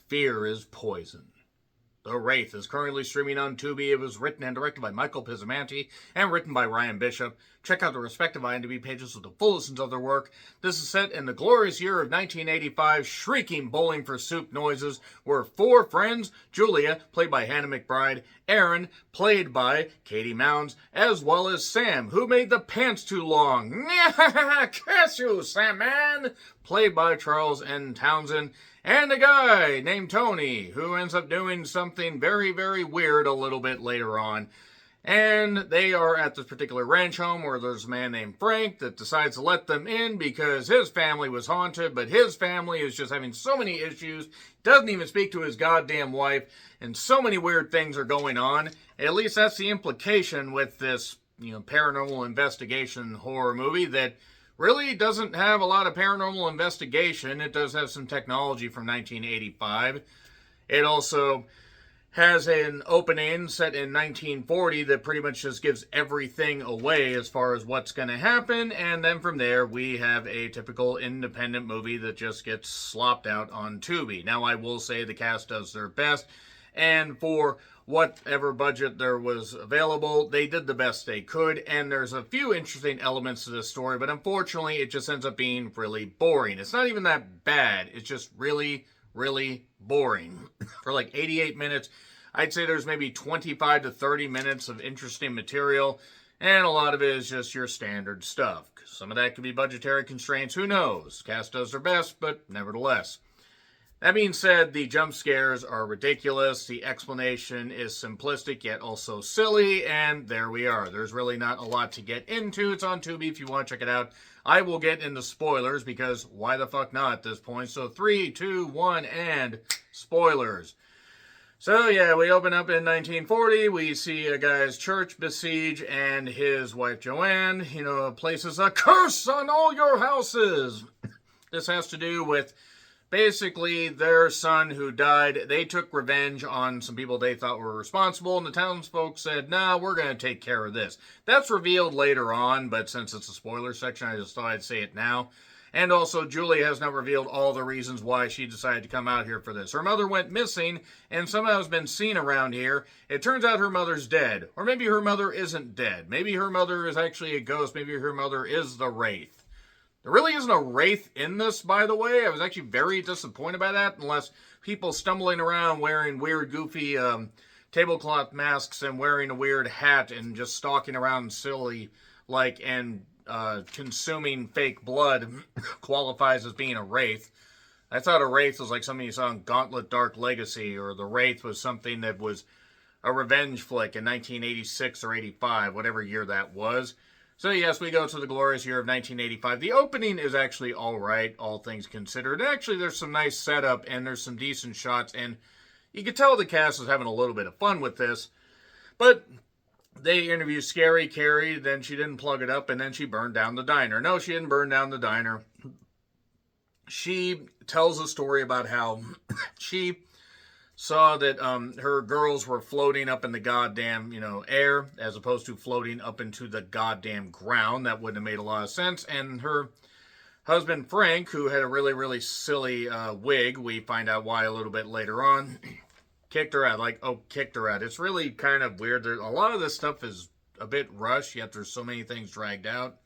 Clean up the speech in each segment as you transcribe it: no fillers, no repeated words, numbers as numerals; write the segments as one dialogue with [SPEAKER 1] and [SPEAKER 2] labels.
[SPEAKER 1] Fear is poison. The Wraith is currently streaming on Tubi. It was written and directed by Michael Pizzamanti and written by Ryan Bishop. Check out the respective IMDb pages with the full listens of their work. This is set in the glorious year of 1985, shrieking bowling for soup noises, where four friends, Julia, played by Hannah McBride, Aaron, played by Katie Mounds, as well as Sam, who made the pants too long. Curse you, Sam man! Played by Charles N. Townsend, and a guy named Tony, who ends up doing something very, very weird a little bit later on. And they are at this particular ranch home where there's a man named Frank that decides to let them in because his family was haunted, but his family is just having so many issues, doesn't even speak to his goddamn wife, and so many weird things are going on. At least that's the implication with this, paranormal investigation horror movie that really doesn't have a lot of paranormal investigation. It does have some technology from 1985. It also has an opening set in 1940 that pretty much just gives everything away as far as what's going to happen. And then from there, we have a typical independent movie that just gets slopped out on Tubi. Now, I will say the cast does their best. And for whatever budget there was available, they did the best they could, and there's a few interesting elements to this story, but unfortunately, it just ends up being really boring. It's not even that bad. It's just really, really boring. For like 88 minutes, I'd say there's maybe 25 to 30 minutes of interesting material, and a lot of it is just your standard stuff. Some of that could be budgetary constraints. Who knows? Cast does their best, but nevertheless. That being said, the jump scares are ridiculous, the explanation is simplistic yet also silly, and there we are. There's really not a lot to get into. It's on Tubi if you want to check it out. I will get into spoilers because why the fuck not at this point? So 3, 2, 1, and spoilers. So yeah, we open up in 1940. We see a guy's church besiege and his wife Joanne, places a curse on all your houses. This has to do with basically their son who died. They took revenge on some people they thought were responsible, and the townsfolk said, nah, we're going to take care of this. That's revealed later on, but since it's a spoiler section, I just thought I'd say it now. And also, Julie has not revealed all the reasons why she decided to come out here for this. Her mother went missing and somehow has been seen around here. It turns out her mother's dead. Or maybe her mother isn't dead. Maybe her mother is actually a ghost. Maybe her mother is the Wraith. There really isn't a Wraith in this, by the way. I was actually very disappointed by that, unless people stumbling around wearing weird, goofy tablecloth masks and wearing a weird hat and just stalking around silly, and consuming fake blood qualifies as being a Wraith. I thought a Wraith was like something you saw in Gauntlet Dark Legacy, or the Wraith was something that was a revenge flick in 1986 or 85, whatever year that was. So yes, we go to the glorious year of 1985. The opening is actually all right, all things considered. Actually, there's some nice setup, and there's some decent shots, and you can tell the cast is having a little bit of fun with this. But they interview Scary Carrie, then she didn't plug it up, and then she burned down the diner. No, she didn't burn down the diner. She tells a story about how she saw that her girls were floating up in the goddamn, air, as opposed to floating up into the goddamn ground. That wouldn't have made a lot of sense. And her husband, Frank, who had a really, really silly wig, we find out why a little bit later on, kicked her out. Kicked her out. It's really kind of weird. A lot of this stuff is a bit rushed, yet there's so many things dragged out.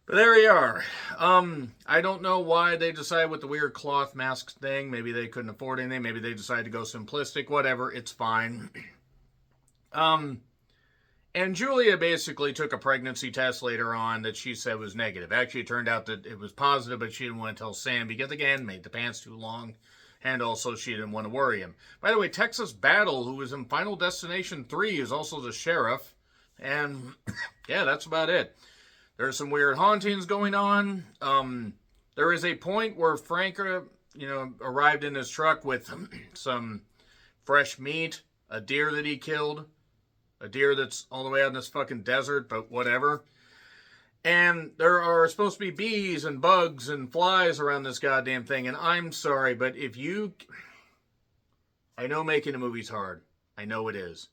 [SPEAKER 1] But there we are. I don't know why they decided with the weird cloth mask thing. Maybe they couldn't afford anything. Maybe they decided to go simplistic. Whatever. It's fine. And Julia basically took a pregnancy test later on that she said was negative. Actually, it turned out that it was positive, but she didn't want to tell Sam because, again, made the pants too long. And also, she didn't want to worry him. By the way, Texas Battle, who was in Final Destination 3, is also the sheriff. And, yeah, that's about it. There's some weird hauntings going on. There is a point where Frank, arrived in his truck with some fresh meat, a deer that he killed, a deer that's all the way out in this fucking desert, but whatever. And there are supposed to be bees and bugs and flies around this goddamn thing, and I'm sorry, but I know making a movie's hard. I know it is.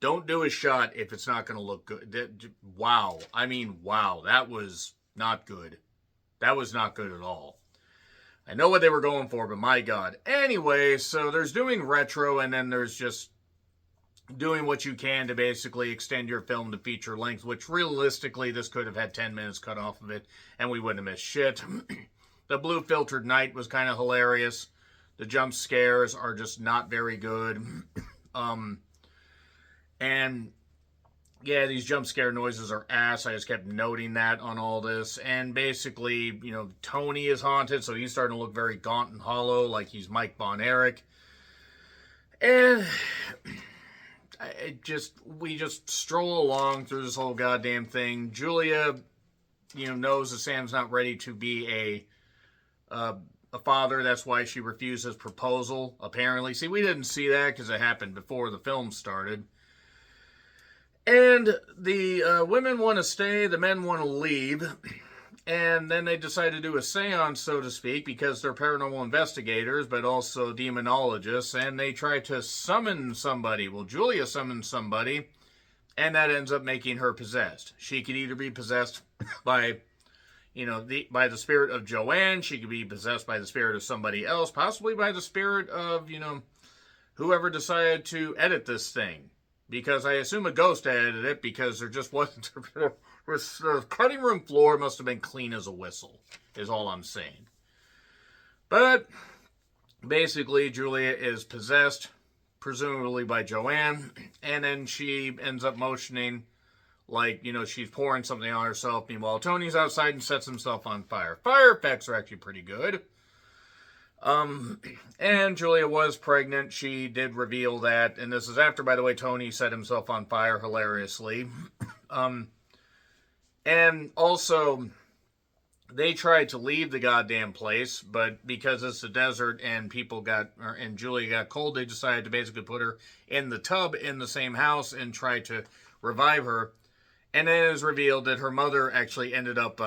[SPEAKER 1] Don't do a shot if it's not going to look good. Wow. I mean, wow. That was not good. That was not good at all. I know what they were going for, but my God. Anyway, so there's doing retro, and then there's just doing what you can to basically extend your film to feature length, which realistically, this could have had 10 minutes cut off of it, and we wouldn't have missed shit. The blue filtered night was kind of hilarious. The jump scares are just not very good. And yeah, these jump scare noises are ass. I just kept noting that on all this. And basically, you know, Tony is haunted, so he's starting to look very gaunt and hollow, like he's Mike Von Erich. And we just stroll along through this whole goddamn thing. Julia, you know, knows that Sam's not ready to be a father. That's why she refused his proposal, apparently. See, we didn't see that because it happened before the film started. And the women want to stay, the men want to leave. And then they decide to do a seance, so to speak, because they're paranormal investigators, but also demonologists, and they try to summon somebody. Well, Julia summons somebody, and that ends up making her possessed. She could either be possessed by, you know, by the spirit of Joanne. She could be possessed by the spirit of somebody else, possibly by the spirit of, you know, whoever decided to edit this thing. Because I assume a ghost edited it, because there just wasn't... The cutting room floor must have been clean as a whistle, is all I'm saying. But, basically, Julia is possessed, presumably by Joanne, and then she ends up motioning like, you know, she's pouring something on herself. Meanwhile, Tony's outside and sets himself on fire. Fire effects are actually pretty good. And Julia was pregnant. She did reveal that, and this is after, by the way, Tony set himself on fire hilariously. And also, they tried to leave the goddamn place, but because it's a desert and and Julia got cold, they decided to basically put her in the tub in the same house and try to revive her. And then it was revealed that her mother actually ended up,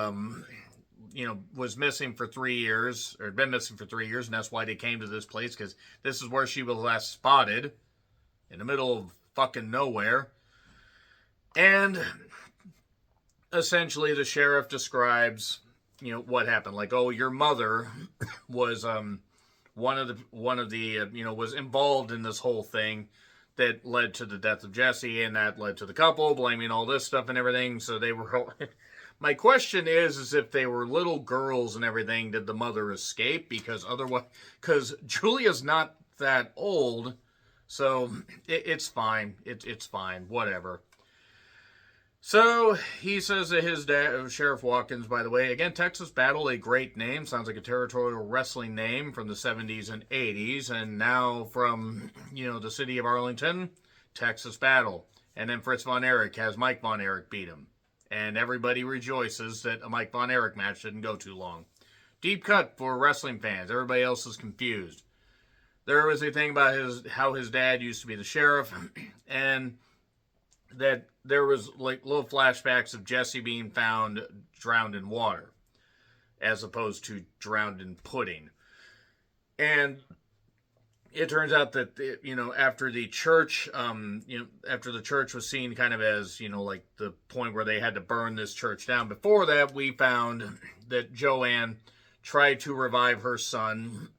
[SPEAKER 1] you know, was missing for 3 years, or had been missing for 3 years, and that's why they came to this place, because this is where she was last spotted, in the middle of fucking nowhere. And essentially, the sheriff describes, you know, what happened. Like, oh, your mother was one of the you know, was involved in this whole thing that led to the death of Jesse, and that led to the couple blaming all this stuff and everything. So they were. My question is if they were little girls and everything, did the mother escape? Because otherwise, because Julia's not that old, so it's fine. It's fine. Whatever. So, he says that his dad, Sheriff Watkins, by the way, again, Texas Battle, a great name. Sounds like a territorial wrestling name from the 70s and 80s. And now from, you know, the city of Arlington, Texas Battle. And then Fritz Von Erich has Mike Von Erich beat him. And everybody rejoices that a Mike Von Erich match didn't go too long. Deep cut for wrestling fans. Everybody else is confused. There was a thing about how his dad used to be the sheriff, and that there was like little flashbacks of Jesse being found drowned in water, as opposed to drowned in pudding. And it turns out that, you know, after the church, after the church was seen kind of as, you know, like the point where they had to burn this church down. Before that, we found that Joanne tried to revive her son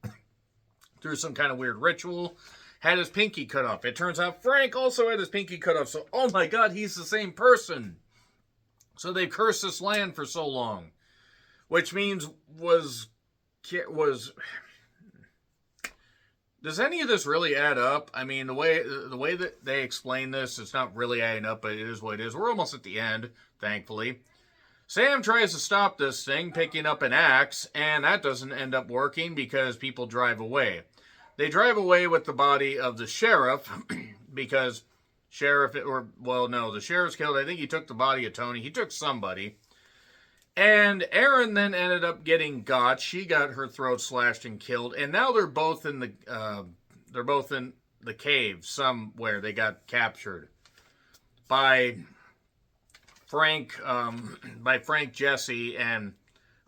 [SPEAKER 1] through some kind of weird ritual. Had his pinky cut off. It turns out Frank also had his pinky cut off. So, oh my God, he's the same person. So they cursed this land for so long. Which means was... Does any of this really add up? I mean, the way that they explain this, it's not really adding up, but it is what it is. We're almost at the end, thankfully. Sam tries to stop this thing, picking up an axe, and that doesn't end up working because people drive away. They drive away with the body of the sheriff because the sheriff's killed. I think he took the body of Tony. He took somebody. And Erin then ended up getting got. She got her throat slashed and killed. And now they're both in the cave somewhere. They got captured by Frank Jesse, and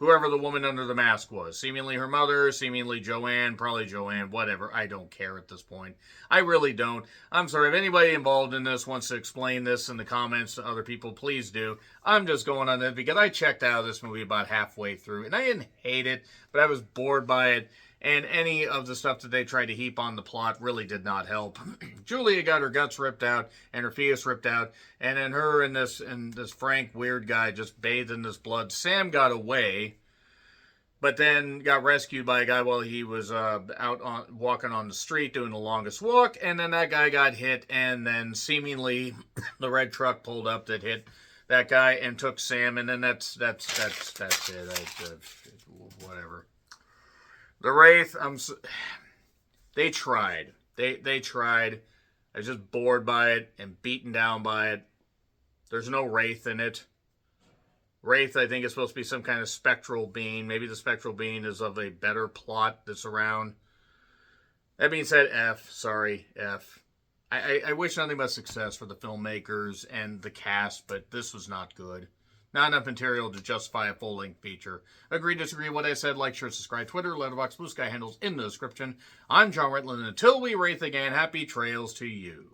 [SPEAKER 1] whoever the woman under the mask was. Seemingly her mother, seemingly Joanne, probably Joanne, whatever. I don't care at this point. I really don't. I'm sorry, if anybody involved in this wants to explain this in the comments to other people, please do. I'm just going on it because I checked out of this movie about halfway through, and I didn't hate it, but I was bored by it. And any of the stuff that they tried to heap on the plot really did not help. Julia got her guts ripped out and her fetus ripped out, and then her and this Frank weird guy just bathed in this blood. Sam got away, but then got rescued by a guy while he was walking on the street doing the longest walk, and then that guy got hit, and then seemingly the red truck pulled up that hit that guy and took Sam, and then that's it. Whatever. The Wraith, they tried. They tried. I was just bored by it and beaten down by it. There's no Wraith in it. Wraith, I think, is supposed to be some kind of spectral being. Maybe the spectral being is of a better plot that's around. That being said, F. Sorry, F. I wish nothing but success for the filmmakers and the cast, but this was not good. Not enough material to justify a full-length feature. Agree, disagree, what I said, like, share, subscribe, Twitter, Letterboxd, Blue Sky handles in the description. I'm John Ritland, and until we wraith again, happy trails to you.